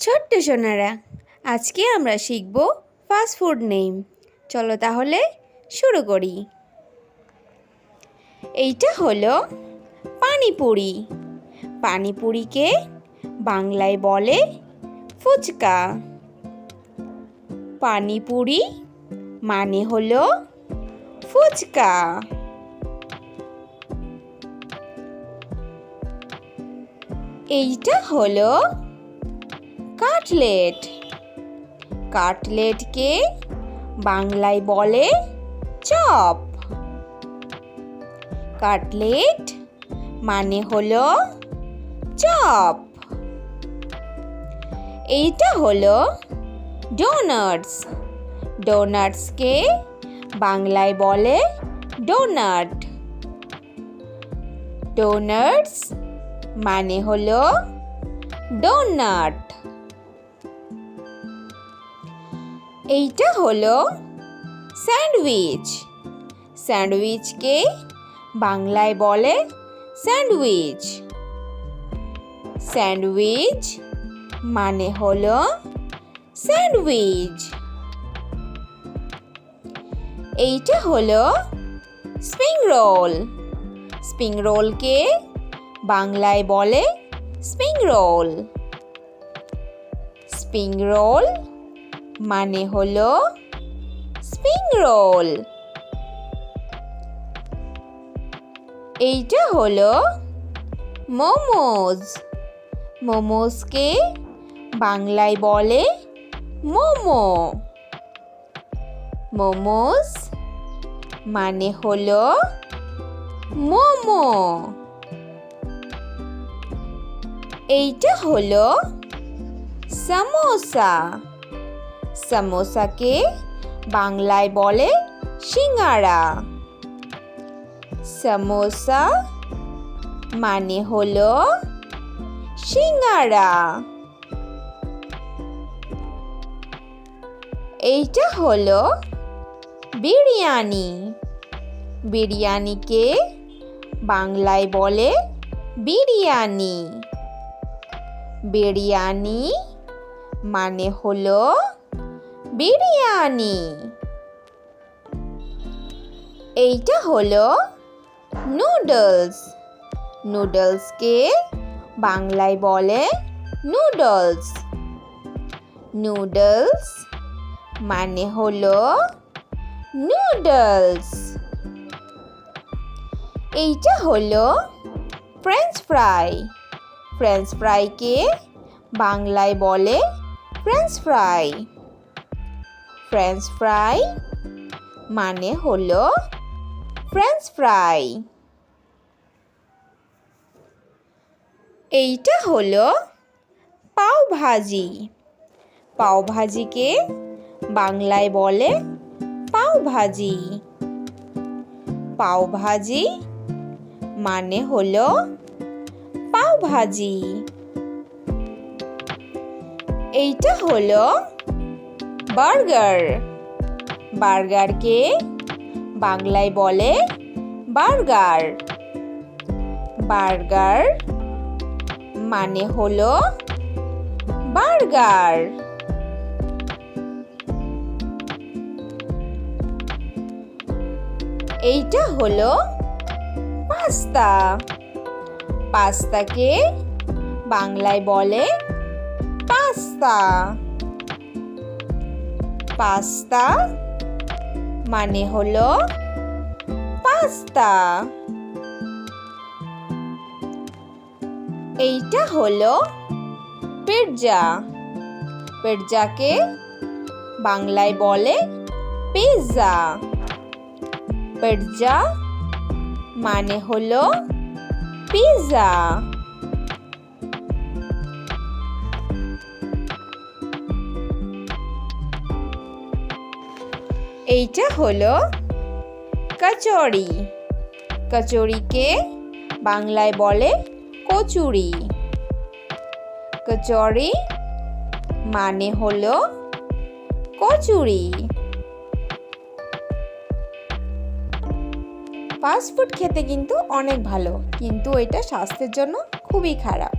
ছোট্ট সোনারা, আজকে আমরা শিখব ফাস্ট ফুড নেম। চলো তাহলে শুরু করি। এইটা হলো পানিপুরি। পানিপুরিকে বাংলায় বলে ফুচকা। পানিপুরি মানে হলো ফুচকা। এইটা হলো কাটলেট। কাটলেটকে বাংলায় বলে চপ। কাটলেট মানে হলো চপ। এইটা হলো ডোনাটস। ডোনাটসকে বাংলায় বলে ডোনাট। ডোনাটস মানে হলো ডোনাট। এইটা হলো স্যান্ডউইচ। স্যান্ডউইচকে বাংলায় বলে স্যান্ডউইচ। স্যান্ডউইচ মানে হলো স্যান্ডউইচ। এইটা হলো স্প্রিং রোল। স্প্রিং রোলকে বাংলায় বলে স্প্রিং রোল। স্প্রিং রোল মানে হলো স্প্রিং রোল। এইটা হলো মোমোজ। মোমোজকে বাংলায় বলে মোমো। মোমোজ মানে হলো মোমো। এইটা হলো সামোসা। সামোসাকে বাংলায় বলে সিঙ্গারা। সামোসা মানে হলো সিঙ্গারা। এইটা হলো বিরিয়ানি। বিরিয়ানিকে বাংলায় বলে বিরিয়ানি। বিরিয়ানি মানে হলো বিরিয়ানি। এইটা হলো নুডলস। নুডলসকে বাংলায় বলে নুডলস। নুডলস মানে হলো নুডলস। এইটা হলো ফ্রেঞ্চ ফ্রাই। ফ্রেঞ্চ ফ্রাইকে বাংলায় বলে ফ্রেঞ্চ ফ্রাই। ফ্রেঞ্চ ফ্রাই মানে হলো ফ্রেঞ্চ ফ্রাই। এইটা হলো পাও ভাজি। পাও ভাজিকে বাংলায় বলে পাও ভাজি। পাও ভাজি মানে হলো পাও ভাজি। এইটা হলো বার্গার। বার্গারকে বাংলায় বলে বার্গার। বার্গার মানে হলো বার্গার। এইটা হলো পাস্তা। পাস্তাকে বাংলায় বলে পাস্তা। পাস্তা মানে হলো পাস্তা। এইটা হলো পিৎজা। পিৎজাকে বাংলায় বলে পিৎজা। পিৎজা মানে হলো পিৎজা। এইটা হলো কচুরি। কচুরিকে বাংলায় বলে কচুরি। কচুরি মানে হলো কচুরি। ফাস্ট ফুড খেতে কিন্তু অনেক ভালো, কিন্তু এটা স্বাস্থ্যের জন্য খুবই খারাপ।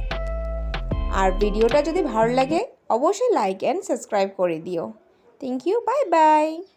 আর ভিডিওটা যদি ভালো লাগে অবশ্যই লাইক অ্যান্ড সাবস্ক্রাইব করে দিও। Thank you, bye by.